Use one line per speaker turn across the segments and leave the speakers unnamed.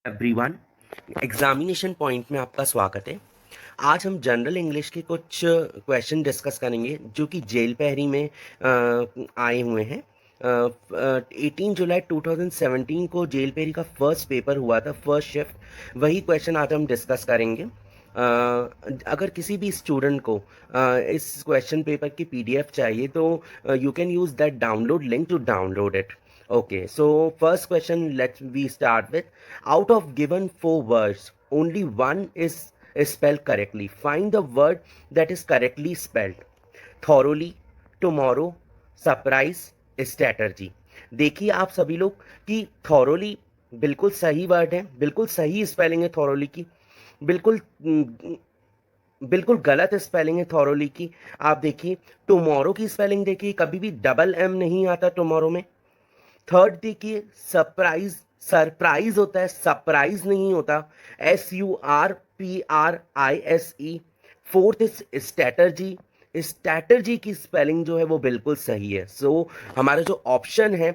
Everyone, examination point में आपका स्वागत है। आज हम जनरल इंग्लिश के कुछ क्वेश्चन डिस्कस करेंगे जो कि जेल पहरी में आए हुए हैं। 18 जुलाई 2017 को जेल पहरी का फर्स्ट पेपर हुआ था, फर्स्ट शिफ्ट। वही क्वेश्चन आज हम डिस्कस करेंगे। अगर किसी भी स्टूडेंट को इस क्वेश्चन पेपर की पीडीएफ चाहिए तो you can use that download link to download it. Okay, so first question, let we start with. Out of given four words, only one is spelled correctly. Find the word that is correctly spelled. Thoroughly, tomorrow, surprise, strategy. देखिए आप सभी लोग कि thoroughly बिल्कुल सही word है, बिल्कुल सही स्पेलिंग है thoroughly की। बिल्कुल बिल्कुल गलत स्पेलिंग है thoroughly की। आप देखिए टुमारो की स्पेलिंग देखिए, कभी भी डबल एम नहीं आता टुमारो में। थर्ड देखिए सरप्राइज, सरप्राइज होता है, सरप्राइज नहीं होता। SURPRISE। Fourth is strategy, strategy की स्पेलिंग जो है वो बिल्कुल सही है। सो हमारा जो ऑप्शन है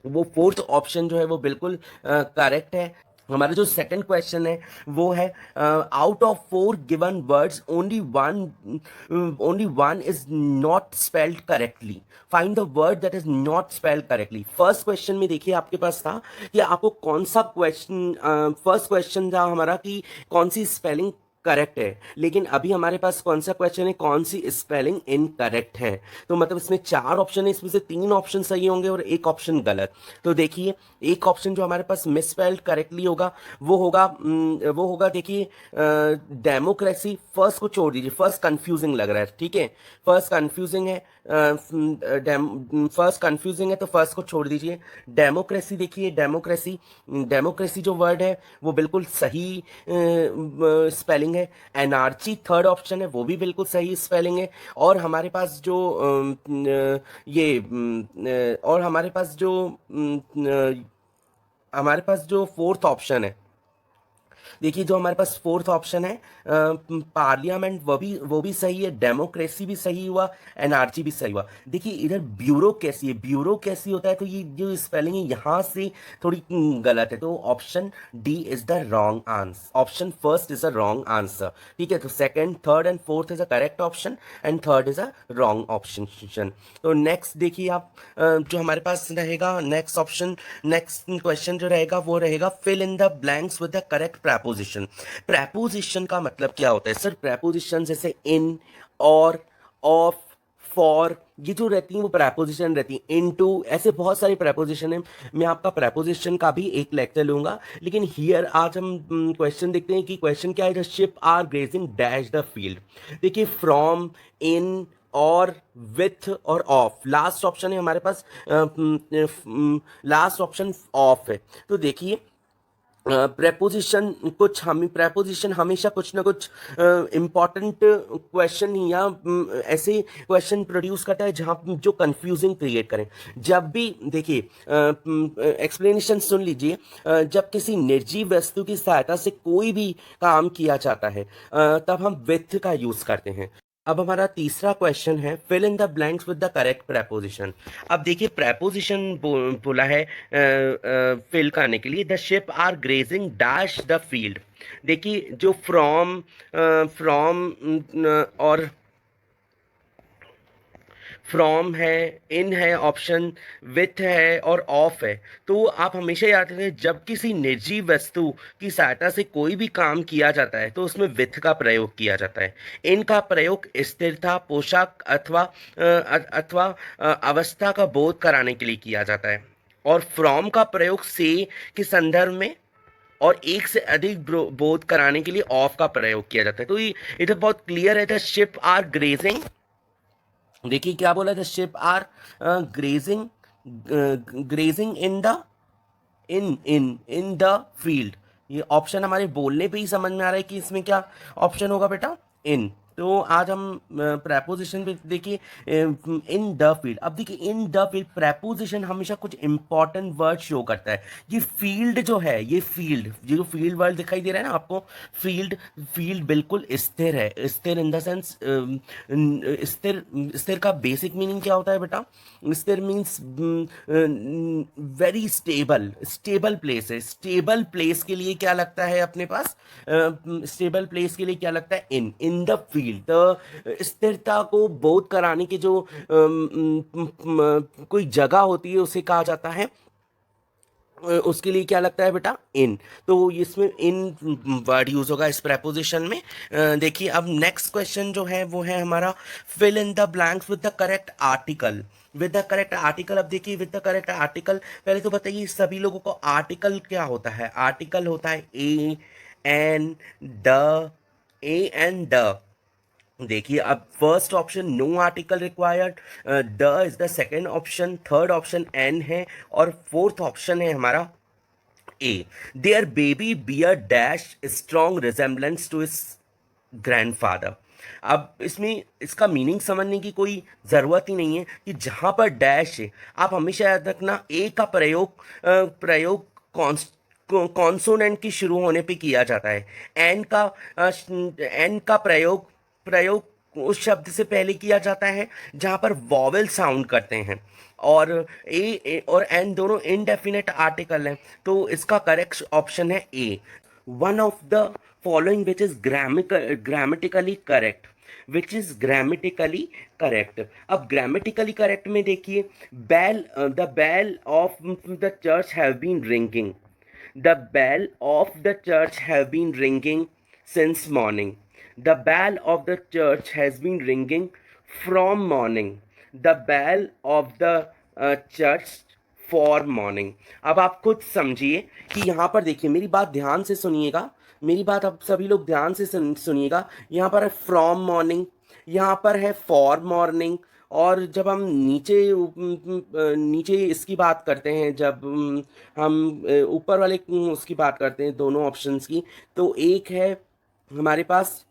वो फोर्थ ऑप्शन जो है वो बिल्कुल करेक्ट है। हमारा जो सेकंड क्वेश्चन है वो है out of four given words only one is not spelled correctly. Find the word that is not spelled correctly. First question में देखिए आपके पास था कि आपको कौन सा क्वेश्चन, फर्स्ट क्वेश्चन था हमारा कि कौन सी स्पेलिंग करेक्ट है, लेकिन अभी हमारे पास कौन सा क्वेश्चन है, कौन सी स्पेलिंग इनकरेक्ट है। तो मतलब इसमें चार ऑप्शन है, इसमें से तीन ऑप्शन सही होंगे और एक ऑप्शन गलत। तो देखिए एक ऑप्शन जो हमारे पास मिसस्पेल्ड करेक्टली होगा वो होगा देखिए डेमोक्रेसी। फर्स्ट को छोड़ दीजिए, फर्स्ट कंफ्यूजिंग लग रहा है, ठीक है, फर्स्ट कंफ्यूजिंग है। फर्स्ट कंफ्यूजिंग है तो फर्स्ट को छोड़ दीजिए। डेमोक्रेसी देखिए, डेमोक्रेसी, डेमोक्रेसी जो वर्ड है वो बिल्कुल सही स्पेलिंग है। एनआरची थर्ड ऑप्शन है, वो भी बिल्कुल सही स्पेलिंग है। और हमारे पास जो और हमारे पास जो फोर्थ ऑप्शन है, देखिए जो हमारे पास फोर्थ ऑप्शन है पार्लियामेंट, वो भी सही है। डेमोक्रेसी भी सही हुआ, एनआरची भी सही हुआ। देखिए इधर ब्यूरोक्रेसी है, ब्यूरोक्रेसी होता है तो ये जो स्पेलिंग है यहाँ से थोड़ी गलत है। तो option D is the wrong answer, option first is a wrong answer. ठीक है, तो second, third and fourth is a correct option and third is a wrong option. तो नेक्स्ट देखिए आप जो हमारे पास रहेगा नेक्स्ट ऑप्शन, नेक्स्ट क्वेश्चन जो रहेगा वो रहेगा fill in the blanks with the correct preposition. Preposition का मतलब क्या होता है सर? प्रेपोजिशन जैसे इन, और, ऑफ, फॉर, ये जो रहती हैं वो प्रेपोजिशन रहती हैं। इनटू, ऐसे बहुत सारी प्रेपोजिशन है। मैं आपका प्रेपोजिशन का भी एक लेक्चर लूंगा, लेकिन हियर आज हम क्वेश्चन देखते हैं कि क्वेश्चन क्या है। The ship are grazing dash the field. देखिए फ्रॉम, इन, और, विथ और ऑफ। लास्ट ऑप्शन है हमारे पास, लास्ट ऑप्शन ऑफ है। तो देखिए प्रेपोजिशन हमेशा कुछ ना कुछ इम्पॉर्टेंट क्वेश्चन या ऐसे क्वेश्चन प्रोड्यूस करता है जहाँ जो कंफ्यूजिंग क्रिएट करें। जब भी देखिए एक्सप्लेनेशन सुन लीजिए, जब किसी निर्जीव वस्तु की सहायता से कोई भी काम किया जाता है तब हम विथ का यूज करते हैं। अब हमारा तीसरा क्वेश्चन है fill in the blanks with the correct preposition. अब देखिए प्रेपोजिशन बोला है फिल करने के लिए। The ship are grazing dash the field. देखिए जो फ्रॉम, फ्रॉम और फ्रॉम है, इन है ऑप्शन, विथ है और ऑफ है। तो आप हमेशा याद रखें जब किसी निर्जीव वस्तु की सहायता से कोई भी काम किया जाता है तो उसमें विथ का प्रयोग किया जाता है। इन का प्रयोग स्थिरता, पोशाक अथवा अवस्था का बोध कराने के लिए किया जाता है। और फ्रॉम का प्रयोग से के संदर्भ में और एक से अधिक बोध कराने के लिए ऑफ का प्रयोग किया जाता है। तो ये इधर बहुत क्लियर है। द शिप आर ग्रेजिंग, देखिए क्या बोला, the ship are grazing, grazing in the, in the field. ये ऑप्शन हमारे बोलने पे ही समझ में आ रहा है कि इसमें क्या ऑप्शन होगा बेटा, इन। तो आज हम प्रेपोजिशन पे देखिए इन द फील्ड। अब देखिए इन द फील्ड प्रेपोजिशन हमेशा कुछ इंपॉर्टेंट वर्ड शो करता है। ये फील्ड जो है, ये जो फील्ड वर्ड दिखाई दे रहा है ना आपको, फील्ड फील्ड बिल्कुल स्थिर है। स्थिर इन द सेंस स्थिर। स्थिर का बेसिक मीनिंग क्या होता है बेटा? स्थिर means very stable. Stable place है। स्टेबल प्लेस के लिए क्या लगता है अपने पास? स्टेबल प्लेस के लिए क्या लगता है? इन द फील्ड। तो स्थिरता को बोध कराने की जो कोई जगह होती है उसे कहा जाता है, उसके लिए क्या लगता है बेटा? इन। तो इसमें इन वर्ड यूज होगा इस प्रेपोजिशन में। देखिए अब नेक्स्ट क्वेश्चन जो है वो है हमारा fill in the blanks with the correct article. With the correct article. अब देखिए विद द करेक्ट आर्टिकल, पहले तो बताइए सभी लोगों को आर्टिकल क्या होता है? आर्टिकल होता है a an the. A an the. देखिए अब first option no article required, the is the second option, third option an है, और फोर्थ ऑप्शन है हमारा a. There baby bear dash strong resemblance to is grandfather. अब इसमें इसका meaning समझने की कोई ज़रूरत ही नहीं है कि जहाँ पर डैश है आप हमेशा याद रखना ए का प्रयोग कॉन्सोनेंट की शुरू होने पे किया जाता है। एन का प्रयोग प्रयोग उस शब्द से पहले किया जाता है जहाँ पर वॉवेल साउंड करते हैं। और और एन दोनों इनडेफिनेट आर्टिकल हैं। तो इसका करेक्ट ऑप्शन है A. One of the following which is grammatically correct. Which is grammatically correct. अब ग्रामेटिकली करेक्ट में देखिए the bell of the church have been ringing. The bell of the church have been ringing since morning. The bell of the church has been ringing from morning. The bell of the church for morning. अब आप खुद समझिए कि यहाँ पर देखिए, मेरी बात ध्यान से सुनिएगा। मेरी बात आप सभी लोग ध्यान से सुनिएगा। यहाँ पर है फ्रॉम मॉर्निंग, यहाँ पर है फॉर मॉर्निंग। और जब हम नीचे इसकी बात करते हैं, जब हम ऊपर वाले उसकी बात करते हैं दोनों ऑप्शंस की, तो हमारे पास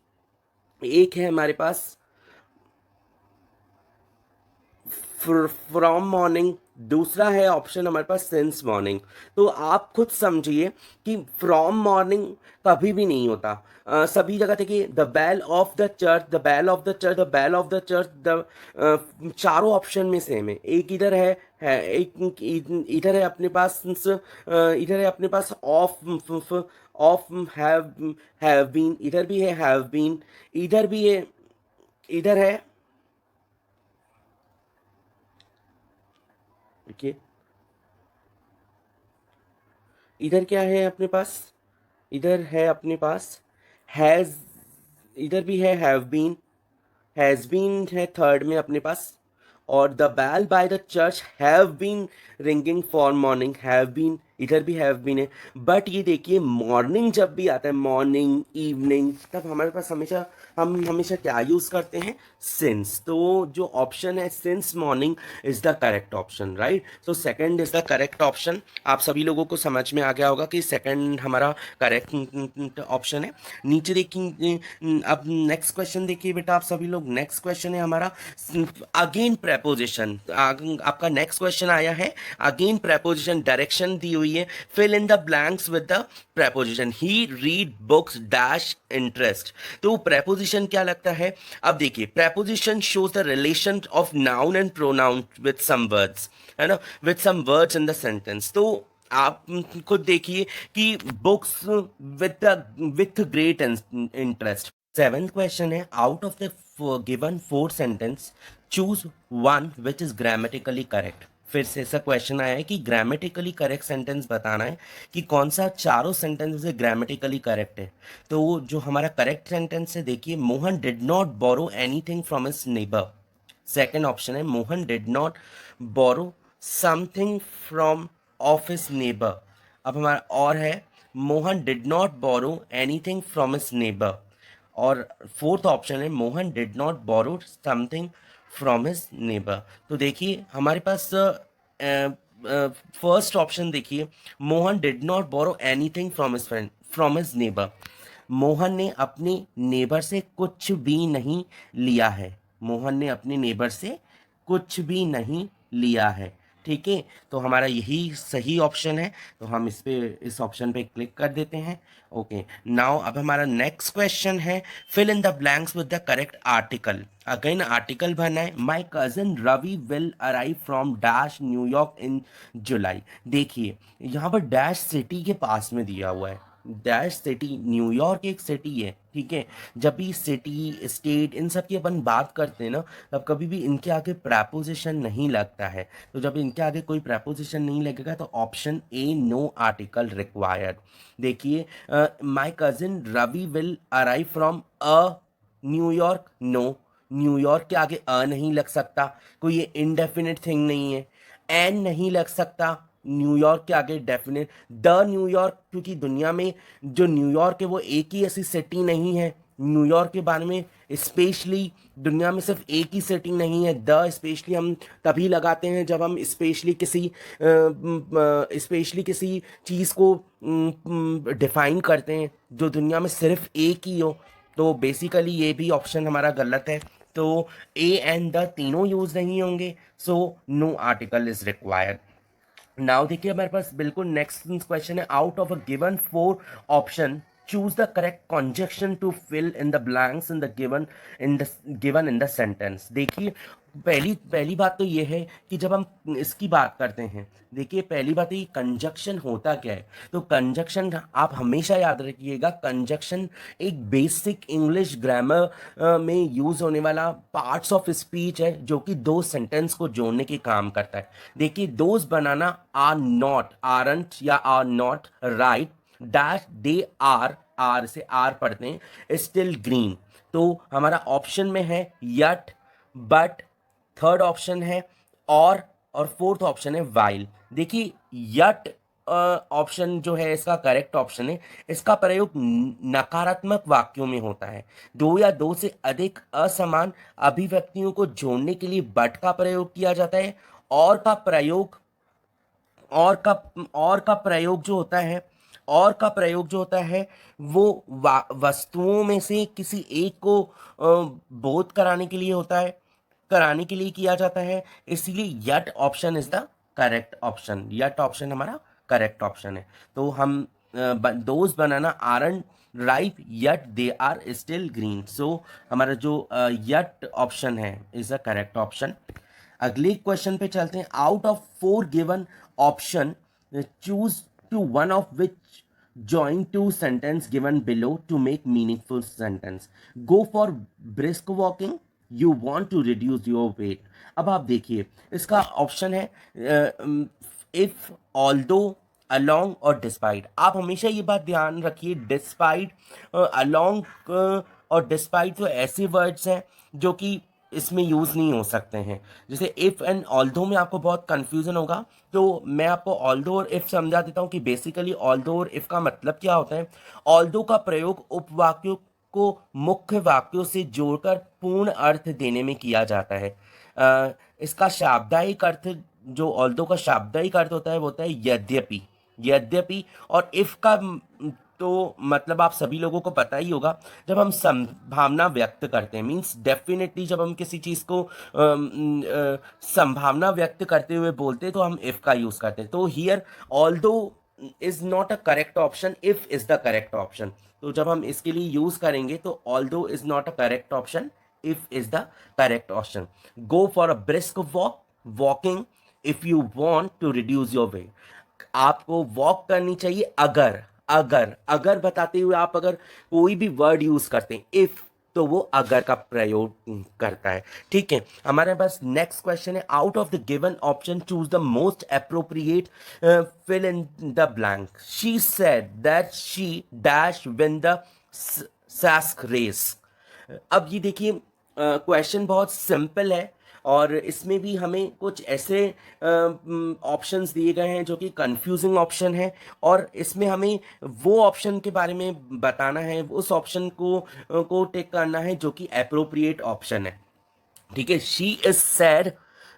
एक है हमारे पास फ्रॉम मॉर्निंग, दूसरा है ऑप्शन हमारे पास सिंस मॉर्निंग। तो आप खुद समझिए कि फ्रॉम मॉर्निंग कभी भी नहीं होता। सभी जगह देखिए the bell of the church, the bell of the church, the bell of the church, the चारों ऑप्शन में सेम है। एक इधर है एक इधर है अपने पास इधर है अपने पास ऑफ हैव बीन, इधर भी है हैव बीन, इधर भी है, इधर है, देखिए इधर क्या है अपने पास? इधर है अपने पास हैज, इधर भी है हैव बीन, हैज बीन है थर्ड में अपने पास। और the bell by the church have been ringing for morning, have been, इधर भी हैव बीन है। बट ये देखिए मॉर्निंग जब भी आता है, मॉर्निंग इवनिंग, तब हमारे पास हम हमेशा क्या यूज़ करते हैं? सिंस। तो जो ऑप्शन है since morning is the correct option, right. So second is the correct option. आप सभी लोगों को समझ में आ गया होगा कि सेकंड हमारा करेक्ट ऑप्शन है। नीचे देखिए अब नेक्स्ट क्वेश्चन देखिए बेटा आप सभी लोग। नेक्स्ट क्वेश्चन है हमारा अगेन प्रेपोजिशन। आपका नेक्स्ट क्वेश्चन आया है अगेन प्रेपोजिशन। डायरेक्शन दी हुई है fill in the blanks with the preposition. He read books dash interest. तो प्रेपोजिशन क्या लगता है? अब देखिए preposition shows the relation of noun and pronoun with some words, है ना, with some words in the sentence. तो आप खुद देखिए कि books with great interest. Seventh question है out of the given four sentence choose one which is grammatically correct. फिर से ऐसा क्वेश्चन आया है कि ग्रामेटिकली करेक्ट सेंटेंस बताना है कि कौन सा चारों सेंटेंस से ग्रामेटिकली करेक्ट है। तो जो हमारा करेक्ट सेंटेंस है देखिए, Mohan did not borrow anything from his neighbour. Second option है Mohan did not borrow something from of his neighbour. अब हमारा और है Mohan did not borrow anything from his neighbour. और फोर्थ ऑप्शन है Mohan did not borrow something from his neighbour. तो देखिए हमारे पास फर्स्ट ऑप्शन देखिए, Mohan did not borrow anything from his friend from his neighbour. Mohan ने अपने नेबर से कुछ भी नहीं लिया है। मोहन ने अपने नेबर से कुछ भी नहीं लिया है। ठीक है, तो हमारा यही सही ऑप्शन है, तो हम इस ऑप्शन पे क्लिक कर देते हैं। ओके, नाउ अब हमारा नेक्स्ट क्वेश्चन है, fill in the blanks with the correct article. Again article भरना है। My cousin Ravi will arrive from dash New York in July. देखिए यहाँ पर डैश सिटी के पास में दिया हुआ है। डैश सिटी, न्यूयॉर्क एक सिटी है, ठीक है। जब भी सिटी, स्टेट, इन सब की अपन बात करते हैं ना, तब कभी भी इनके आगे प्रपोजिशन नहीं लगता है। तो जब इनके आगे कोई प्रपोजिशन नहीं लगेगा तो option A, no article required. देखिए, my cousin Ravi will arrive from a New York, no, New York के आगे अ नहीं लग सकता, कोई ये इनडेफिनिट थिंग नहीं है। एन नहीं लग सकता न्यूयॉर्क के आगे डेफिनेट। द न्यूयॉर्क, क्योंकि दुनिया में जो न्यूयॉर्क है वो एक ही ऐसी सिटी नहीं है। न्यूयॉर्क के बारे में स्पेशली दुनिया में सिर्फ एक ही सिटी नहीं है। द स्पेशली हम तभी लगाते हैं जब हम स्पेशली किसी चीज़ को डिफाइन करते हैं जो दुनिया में सिर्फ एक ही हो। तो बेसिकली ये भी ऑप्शन हमारा गलत है। तो ए एंड द तीनों यूज नहीं होंगे, so no article is required. Now देखिए हमारे पास बिल्कुल नेक्स्ट क्वेश्चन है, out of a given 4 option choose the correct conjunction to fill in the blanks in the given in the sentence. देखिए पहली पहली बात तो ये है कि जब हम इसकी बात करते हैं, देखिए पहली बात है कंजक्शन होता क्या है। तो कंजक्शन आप हमेशा याद रखिएगा, कंजक्शन एक बेसिक इंग्लिश ग्रामर में यूज होने वाला पार्ट्स ऑफ स्पीच है जो कि दो सेंटेंस को जोड़ने के काम करता है। देखिए those banana are not, aren't या are not right dash they are से आर पढ़ते हैं, स्टिल ग्रीन। तो हमारा ऑप्शन में है यट, बट, थर्ड ऑप्शन है और फोर्थ ऑप्शन है वाइल। देखिए यट ऑप्शन जो है इसका करेक्ट ऑप्शन है। इसका प्रयोग नकारात्मक वाक्यों में होता है। दो या दो से अधिक असमान अभिव्यक्तियों को जोड़ने के लिए बट का प्रयोग किया जाता है। और का प्रयोग और का प्रयोग जो होता है, और का प्रयोग जो होता है वो वस्तुओं में से किसी एक को बोध कराने के लिए होता है, कराने के लिए किया जाता है। इसीलिए yet option is the correct option. Yet option हमारा करेक्ट ऑप्शन है। तो हम those banana aren't ripe yet they are still green. So हमारा जो यट ऑप्शन है इज द करेक्ट ऑप्शन। अगले क्वेश्चन पे चलते हैं, out of 4 given option choose two one of which join two sentence given below to make meaningful sentence. Go for brisk walking, you want to reduce your weight. अब आप देखिए इसका option है if, although, along और despite. आप हमेशा ये बात ध्यान रखिए, डिस्पाइट, अलोंग और डिस्पाइट तो ऐसे वर्ड्स हैं जो कि इसमें यूज़ नहीं हो सकते हैं। जैसे इफ़ एंड ऑल्दो में आपको बहुत कन्फ्यूज़न होगा, तो मैं आपको ऑल्दो और इफ़ समझा देता हूँ कि बेसिकली ऑल्दो और इफ़ का मतलब क्या होता है। ऑल्दो का प्रयोग उपवाक्यों को मुख्य वाक्यों से जोड़कर पूर्ण अर्थ देने में किया जाता है। इसका शाब्दिक अर्थ, जो ऑल्दो का शाब्दिक अर्थ होता है वो होता है यद्यपि। यद्यपि और इफ़ का तो मतलब आप सभी लोगों को पता ही होगा, जब हम संभावना व्यक्त करते हैं, मीन्स डेफिनेटली जब हम किसी चीज़ को संभावना व्यक्त करते हुए बोलते हैं तो हम इफ़ का यूज़ करते हैं। तो here although is not a correct option, if is the correct option. तो जब हम इसके लिए यूज़ करेंगे तो although is not a correct option, if is the correct option. Go for a brisk walk, walking if you want to reduce your weight. आपको walk करनी चाहिए अगर, अगर बताते हुए आप अगर कोई भी वर्ड यूज करते हैं इफ, तो वो अगर का प्रयोग करता है। ठीक है, हमारे पास नेक्स्ट क्वेश्चन है, out of the given option choose the most appropriate fill in the blank. She said that she dash win the sack race. अब ये देखिए क्वेश्चन बहुत सिंपल है और इसमें भी हमें कुछ ऐसे ऑप्शंस दिए गए हैं जो कि कंफ्यूजिंग ऑप्शन है, और इसमें हमें वो ऑप्शन के बारे में बताना है, उस ऑप्शन को टिक करना है जो कि अप्रोप्रिएट ऑप्शन है। ठीक है, she is sad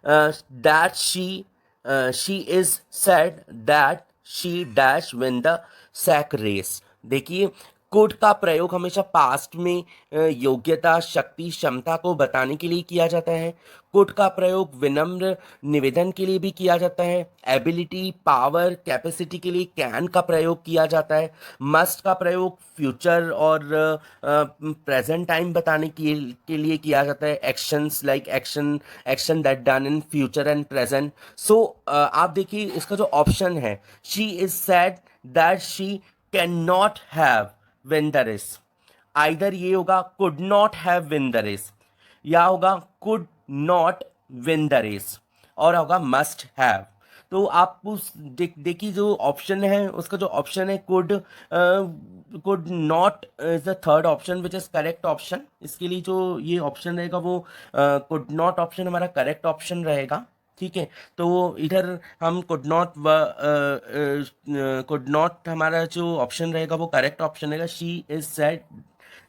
that she is sad that she dash win the sack race. देखिए कुड का प्रयोग हमेशा पास्ट में योग्यता, शक्ति, क्षमता को बताने के लिए किया जाता है। कुड का प्रयोग विनम्र निवेदन के लिए भी किया जाता है। एबिलिटी, पावर, कैपेसिटी के लिए कैन का प्रयोग किया जाता है। मस्ट का प्रयोग फ्यूचर और प्रेजेंट टाइम बताने के लिए किया जाता है। Actions like action that done in future and present. So आप देखिए इसका जो ऑप्शन है, she is sad that she can not have win the race. Either ये होगा could not have win the race, या होगा could not win the race, और होगा मस्ट हैव। तो आप उस देखिए जो ऑप्शन है उसका जो ऑप्शन है could not is the third option which is correct option. इसके लिए जो ये ऑप्शन रहेगा वो कुड नॉट ऑप्शन हमारा करेक्ट ऑप्शन रहेगा। ठीक है, तो इधर हम कुड नॉट हमारा जो ऑप्शन रहेगा वो करेक्ट ऑप्शन रहेगा। She is said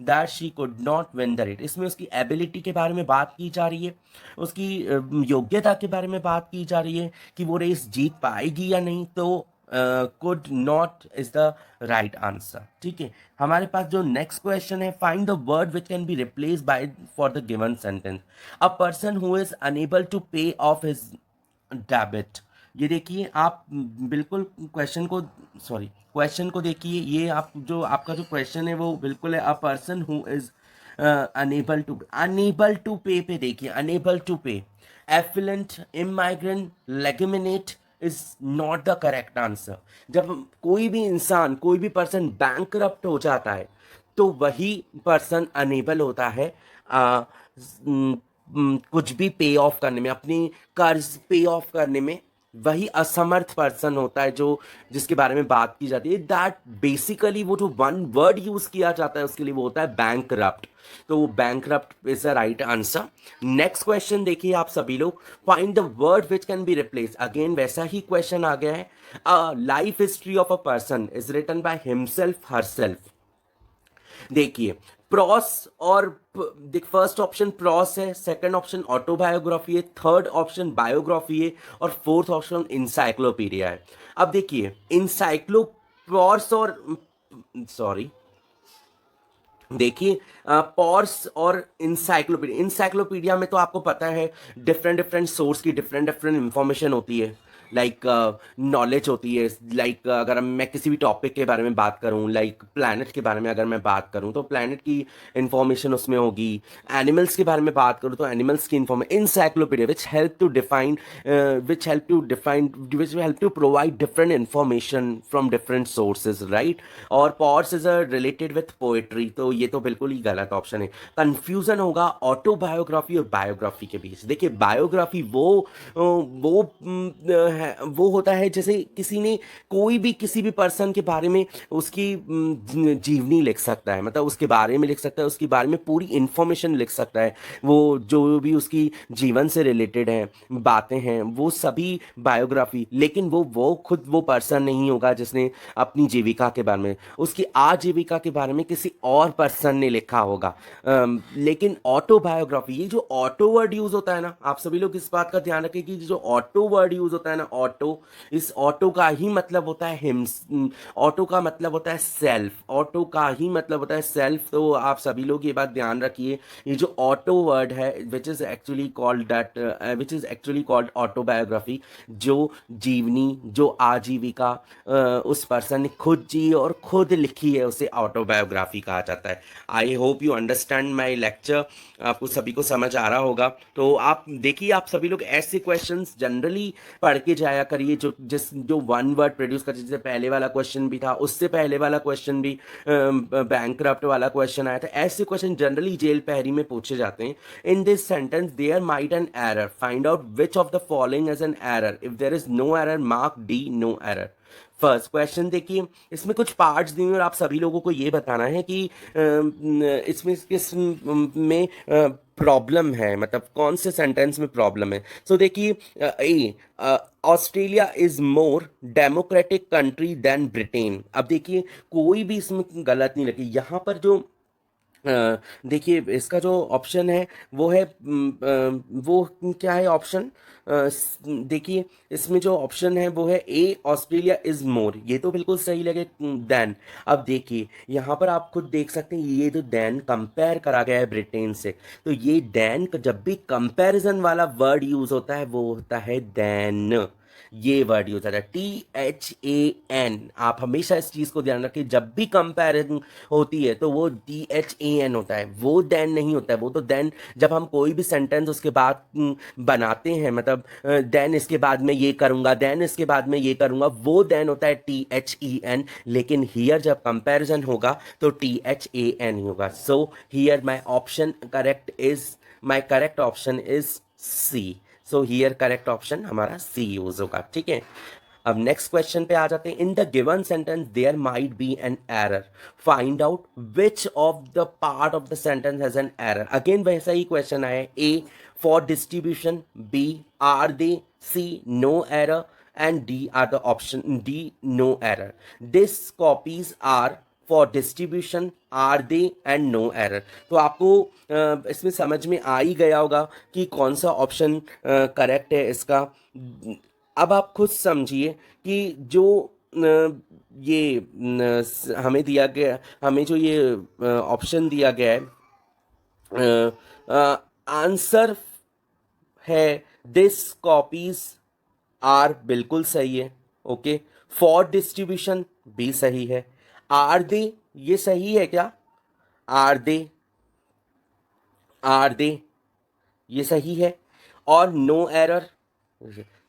that she could not win the race. इसमें उसकी एबिलिटी के बारे में बात की जा रही है, उसकी योग्यता के बारे में बात की जा रही है कि वो रेस जीत पाएगी या नहीं। तो could not is the right answer. ठीक है, हमारे पास जो नेक्स्ट क्वेश्चन है, find the word which can be replace by for the given sentence. A person who is unable to pay off his debit. ये देखिए आप बिल्कुल क्वेश्चन को देखिए। ये आप जो आपका जो क्वेश्चन है वो बिल्कुल है, a person who is unable to pay pay देखिए, unable to pay. Affluent, immigrant, legitimate is not the correct answer. जब कोई भी इंसान, कोई भी पर्सन बैंकरप्ट हो जाता है तो वही पर्सन अनेबल होता है कुछ भी पे ऑफ करने में, अपनी कर्ज पे ऑफ करने में। वही असमर्थ पर्सन होता है जो जिसके बारे में बात की जाती है। दैट बेसिकली वो जो वन वर्ड यूज किया जाता है उसके लिए वो होता है बैंकरप्ट। तो वो bankrupt is the right answer. Next question देखिए आप सभी लोग, find the word which can be replace. Again वैसा ही क्वेश्चन आ गया है। Life history of a person is written by himself herself. देखिए प्रॉस और देख, फर्स्ट ऑप्शन प्रॉस है, सेकंड ऑप्शन ऑटोबायोग्राफी है, थर्ड ऑप्शन बायोग्राफी है, और फोर्थ ऑप्शन इंसाइक्लोपीडिया है। अब देखिए इंसाइक्लो प्रॉस और सॉरी देखिए पॉर्स और इंसाइक्लोपीडिया में तो आपको पता है डिफरेंट डिफरेंट सोर्स की डिफरेंट डिफरेंट इंफॉर्मेशन होती है। लाइक नॉलेज होती है। लाइक अगर मैं किसी भी टॉपिक के बारे में बात करूं, लाइक प्लैनेट के बारे में अगर मैं बात करूं तो प्लैनेट की इंफॉर्मेशन उसमें होगी। एनिमल्स के बारे में बात करूं तो एनिमल्स की information. Encyclopedia which help to provide different information from different sources, right. और prose is related with poetry, तो ये तो बिल्कुल ही गलत ऑप्शन है। कंफ्यूजन होगा ऑटोबायोग्राफी और बायोग्राफी के बीच। देखिए बायोग्राफी वो होता है जैसे किसी ने कोई भी किसी भी पर्सन के बारे में उसकी जीवनी लिख सकता है, मतलब उसके बारे में लिख सकता है, उसके बारे में पूरी इंफॉर्मेशन लिख सकता है। वो जो भी उसकी जीवन से रिलेटेड है बातें हैं वो सभी बायोग्राफी। लेकिन वो खुद वो पर्सन नहीं होगा जिसने अपनी जीविका के बारे में, उसकी आजीविका के बारे में किसी और पर्सन ने लिखा होगा। लेकिन ऑटोबायोग्राफी, ये जो ऑटो वर्ड यूज होता है ना, आप सभी लोग इस बात का ध्यान रखें कि जो ऑटो वर्ड यूज होता है ना, ऑटो, इस ऑटो का ही मतलब होता है ऑटो का मतलब होता है सेल्फ। ऑटो का ही मतलब होता है सेल्फ। तो आप सभी लोग ये बात ध्यान रखिए, ये जो ऑटो वर्ड है which is actually called autobiography, जो जीवनी, जो आजीविका उस पर्सन ने खुद जी और खुद लिखी है उसे ऑटोबायोग्राफी कहा जाता है। I hope you understand my lecture. आपको सभी को समझ आ रहा होगा। तो आप देखिए आप सभी लोग ऐसे क्वेश्चंस जनरली पढ़ के जाया करिए जो वन वर्ड प्रोड्यूस करते। जैसे पहले वाला क्वेश्चन भी था, उससे पहले वाला क्वेश्चन भी बैंकक्रप्ट वाला क्वेश्चन आया था। ऐसे क्वेश्चन जनरली जेल पहरी में पूछे जाते हैं। In this sentence there might an error, find out which of the following is an error. If there is no error mark D no error. First question देखिए, इसमें कुछ पार्ट्स दिए हुए और आप सभी लोगों को ये बताना है कि इसमें किस में प्रॉब्लम है, मतलब कौन से सेंटेंस में प्रॉब्लम है। सो देखिए A, Australia is more democratic country than Britain. अब देखिए कोई भी इसमें गलत नहीं लगी। यहाँ पर जो देखिए इसका जो ऑप्शन है वो है वो क्या है ऑप्शन। देखिए इसमें जो ऑप्शन है वो है ए, ऑस्ट्रेलिया इज मोर। ये तो बिल्कुल सही लगे देन। अब देखिए यहाँ पर आप खुद देख सकते हैं, ये जो देन कंपेयर करा गया है ब्रिटेन से, तो ये देन जब भी कंपैरिजन वाला वर्ड यूज होता है वो होता है देन। ये वर्ड यूज होता है THAN। आप हमेशा इस चीज को ध्यान रखें, जब भी कंपैरिजन होती है तो वो THAN होता है, वो देन नहीं होता है। वो तो देन जब हम कोई भी सेंटेंस उसके बाद बनाते हैं, मतलब देन इसके बाद में ये करूंगा, देन इसके बाद में ये करूंगा, वो देन होता है THEN। लेकिन हियर जब कंपैरिजन होगा तो THAN ही होगा। So here my correct option is C. So here correct option हमारा सी यूज होगा। ठीक है, अब नेक्स्ट क्वेश्चन पे आ जाते हैं। In the given sentence there might be an error, find out which of the part of the sentence has an error. Again वैसा ही क्वेश्चन आया है। A, for distribution, B, are they, C, no error, and D are the option D, no error. This copies are for distribution, are they, and no error. तो आपको इसमें समझ में आ ही गया होगा कि कौन सा ऑप्शन करेक्ट है इसका। अब आप खुद समझिए कि जो ये हमें दिया गया, हमें जो ये ऑप्शन दिया गया है, आंसर है दिस कॉपीज आर, बिल्कुल सही है। ओके, फॉर डिस्ट्रीब्यूशन भी सही है। आर दे, ये सही है क्या? आर दे, आर दे, ये सही है। और नो एरर,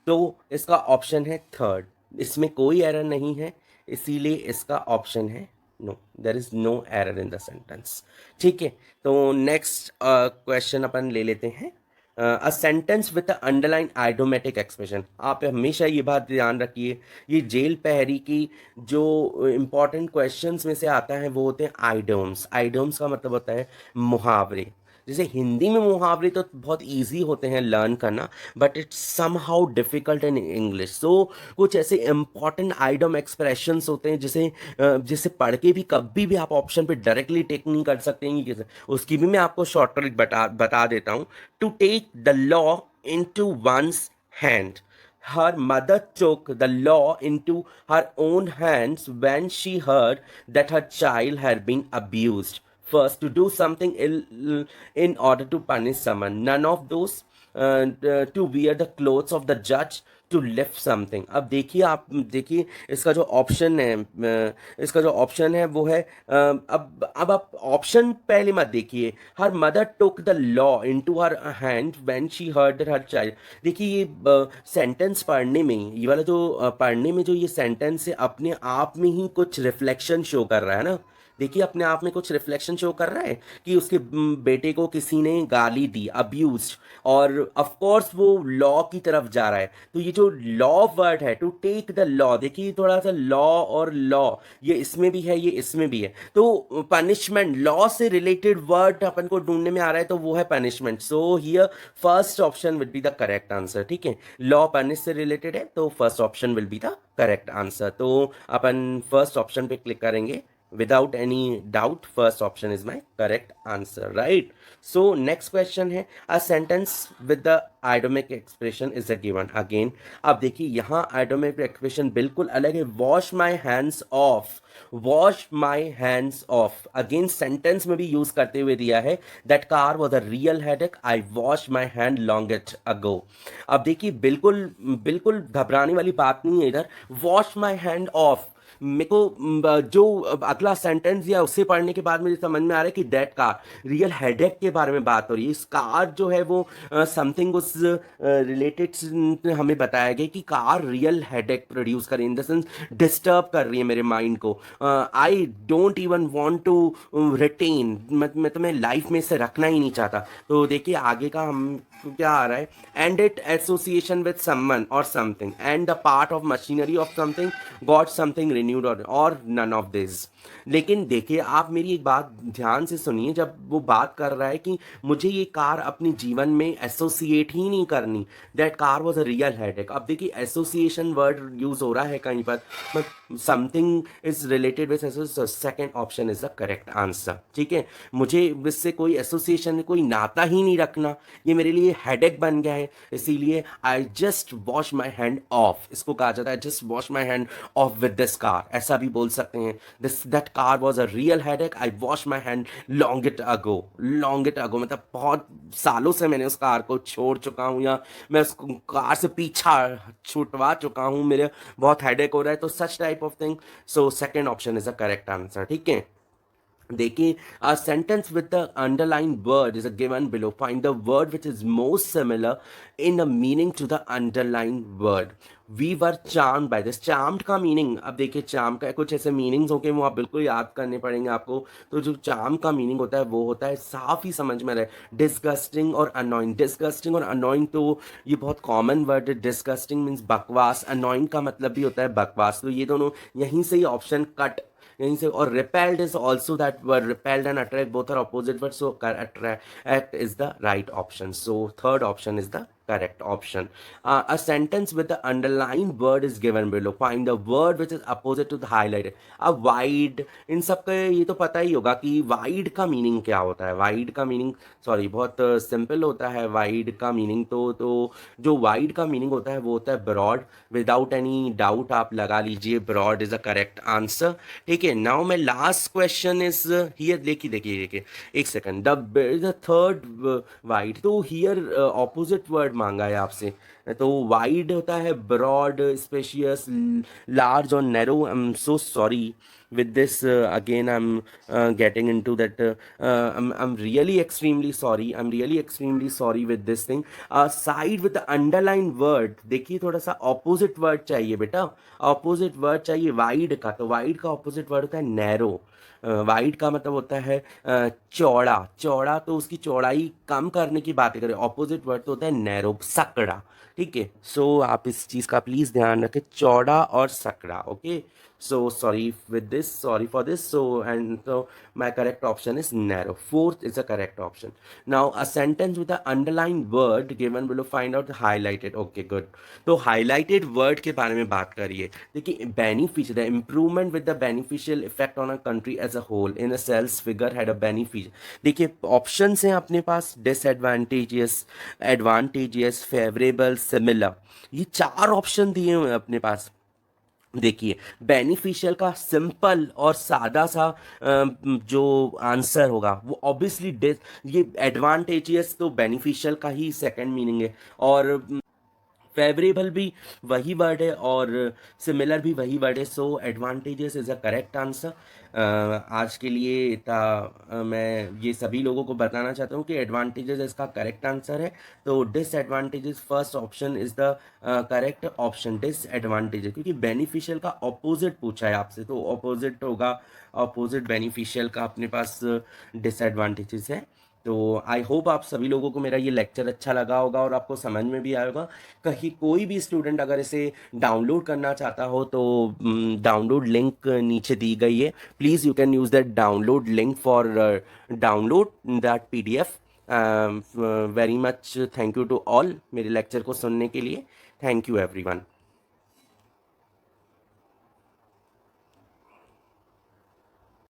तो इसका ऑप्शन है थर्ड, इसमें कोई एरर नहीं है, इसीलिए इसका ऑप्शन है no, there is no error in the sentence. ठीक है, तो नेक्स्ट क्वेश्चन अपन ले लेते हैं। A sentence with underline idiomatic expression. आप हमेशा ये बात ध्यान रखिए, ये जेल पहरी की जो इंपॉर्टेंट क्वेश्चंस में से आता है वो होते हैं आइडोम्स। आइडोम्स का मतलब होता है मुहावरे। जैसे हिंदी में मुहावरे तो बहुत इजी होते हैं लर्न करना, but it's somehow difficult in English. So कुछ ऐसे इंपॉर्टेंट आइडम एक्सप्रेशंस होते हैं जिसे जिसे पढ़ के भी कभी भी आप ऑप्शन पे डायरेक्टली टेक नहीं कर सकते हैं कि उसकी भी मैं आपको शॉर्ट ट्रिक बता देता हूँ। To take the law into one's hand, her mother took the law into her own hands when she heard that her child had been abused. First, to do something in order to punish someone. None of those. To wear the clothes of the judge, to lift something. अब देखिए, आप देखिए इसका जो option है, इसका जो option है वो है अब आप ऑप्शन पहले मत देखिए। Her mother took the law into her hand when she heard her child. देखिए ये सेंटेंस पढ़ने में, ये वाला जो पढ़ने में जो ये सेंटेंस है, अपने आप में ही कुछ रिफ्लेक्शन शो कर रहा है ना। देखिए अपने आप में कुछ रिफ्लेक्शन शो कर रहा है कि उसके बेटे को किसी ने गाली दी, अब्यूज्ड, और ऑफ कोर्स वो लॉ की तरफ जा रहा है। तो ये जो लॉ वर्ड है, टू टेक द लॉ, देखिए थोड़ा सा लॉ और लॉ ये इसमें भी है, ये इसमें भी है। तो पनिशमेंट, लॉ से रिलेटेड वर्ड अपन को ढूंढने में आ रहा है, तो वो है punishment. So here first option will be the correct answer. ठीक है, लॉ पनिश से रिलेटेड है तो first option will be the correct answer. तो अपन फर्स्ट ऑप्शन पे क्लिक करेंगे। Without any doubt, first option is my correct answer, right? So next question है, a sentence with the idiomatic expression is a given. Again अब देखिए यहाँ idiomatic expression बिल्कुल अलग है। wash my hands off, wash my hands off, again sentence में भी use करते हुए दिया है, that car was a real headache, I washed my hand long ago। अब देखिए बिल्कुल बिल्कुल घबराने वाली बात नहीं है इधर। wash my hand off, मेरे को जो अगला सेंटेंस दिया उससे पढ़ने के बाद मुझे समझ में आ रहा है कि दैट कार, रियल हेडेक के बारे में बात हो रही है। इस कार जो है वो समथिंग उस रिलेटेड हमें बताया गया कि कार रियल हेडेक प्रोड्यूस कर रही है, इन द सेंस डिस्टर्ब कर रही है मेरे माइंड को। I don't even want to retain, मैं तुम्हें लाइफ में इसे रखना ही नहीं चाहता। तो देखिए आगे का हम क्या आ रहा है, and it association with someone or something, and the part of machinery of something got something renewed or none of this। लेकिन देखिए आप मेरी एक बात ध्यान से सुनिए, जब वो बात कर रहा है कि मुझे ये कार अपने जीवन में एसोसिएट ही नहीं करनी, that car was a real headache. अब देखिए एसोसिएशन वर्ड यूज हो रहा है कहीं पर, something is related with, second option is the correct answer. ठीक है, मुझे इससे कोई एसोसिएशन, कोई नाता ही नहीं रखना, ये मेरे लिए हेडेक बन गया है, इसीलिए I just wash my hand off. इसको कहा जाता है just wash my hand off with this car, ऐसा भी बोल सकते हैं। This that car was a real headache, I wash my hand long it ago. Long it ago मतलब बहुत सालों से मैंने उस कार को छोड़ चुका हूँ, या मैं उस कार से पीछा छुटवा चुका हूँ, मेरे बहुत हेडेक हो रहा है, तो such type of thing. So second option is the correct answer. ठीक है, देखिए a sentence with the underlined word is given below, find the word which is most similar in a meaning to the underlined word। we were charmed by this। charmed का meaning, अब देखिए charm का कुछ ऐसे meanings होंगे, वो आप बिल्कुल याद करने पड़ेंगे आपको। तो जो charm का मीनिंग होता है वो होता है, साफ ही समझ में आ रहा है, डिस्गस्टिंग और अनोइंग। डिस्गस्टिंग और अनोइंग तो ये बहुत कॉमन वर्ड है। डिस्गस्टिंग मीन्स बकवास, अनोइंग का मतलब भी होता है बकवास, तो ये दोनों यहीं से ही ऑप्शन कट यहीं से। और repelled is also that word, repelled and attract both are opposite words, so attract is the right option, so third option is the correct option। A sentence with the underlined word is given below, find the word which is opposite to the highlighted। अब wide, इन सब का ये तो पता ही होगा कि wide का meaning क्या होता है। wide का मीनिंग, सॉरी, बहुत सिंपल होता है wide का मीनिंग। तो जो wide का मीनिंग होता है वो होता है ब्रॉड। विदाउट एनी डाउट आप लगा लीजिए, broad is the correct answer. ठीक है, now my last question is here. देखिए देखिए देखिए, एक सेकंड, द थर्ड वाइड, तो हियर ऑपोजिट वर्ड मांगा है आपसे। तो वाइड होता है ब्रॉड, स्पेशियस, लार्ज और narrow. I am so sorry with this, again I'm getting into that, I'm really extremely sorry, I'm really extremely sorry with this thing। side with the underlined word, देखिए थोड़ा सा opposite word चाहिए बेटा, opposite word चाहिए wide का। तो wide का opposite word होता है नैरो। वाइड का मतलब होता है चौड़ा। चौड़ा तो उसकी चौड़ाई कम करने की बात करें, ऑपोजिट वर्ड तो होता है नैरो, सकड़ा। ठीक है, सो आप इस चीज़ का प्लीज़ ध्यान रखें, चौड़ा और सकड़ा। Okay, so sorry with this, sorry for this, so and so my correct option is narrow, fourth is the correct option। now a sentence with the underlined word given below, find out the highlighted। okay good, तो highlighted word के बारे में बात करिए। देखिए beneficial, the improvement with the beneficial effect on a country as a whole in a sales figure had a beneficial। देखिए options हैं अपने पास, डिसएडवांटेजियस, एडवांटेजियस, फेवरेबल, सिमिलर, ये चार ऑप्शन दिए हुए हैं अपने पास। देखिए बेनिफिशियल का सिंपल और सादा सा जो आंसर होगा वो ऑब्वियसली ये एडवांटेजियस तो बेनिफिशियल का ही सेकंड मीनिंग है, और फेवरेबल भी वही वर्ड है, और सिमिलर भी वही वर्ड है। So advantages is a correct answer. आज के लिए इतना मैं ये सभी लोगों को बताना चाहता हूँ कि एडवांटेजेस इसका करेक्ट आंसर है। तो disadvantages first option is the correct option, disadvantages, क्योंकि बेनिफिशियल का ऑपोजिट पूछा है आपसे, तो ऑपोजिट होगा, ऑपोजिट बेनिफिशियल का अपने पास डिसएडवांटेजेस है। तो आई होप आप सभी लोगों को मेरा ये लेक्चर अच्छा लगा होगा और आपको समझ में भी आया होगा। कहीं कोई भी स्टूडेंट अगर इसे डाउनलोड करना चाहता हो तो डाउनलोड लिंक नीचे दी गई है, please you can use that download link for download that PDF। Very much thank you to all मेरे लेक्चर को सुनने के लिए। Thank you everyone.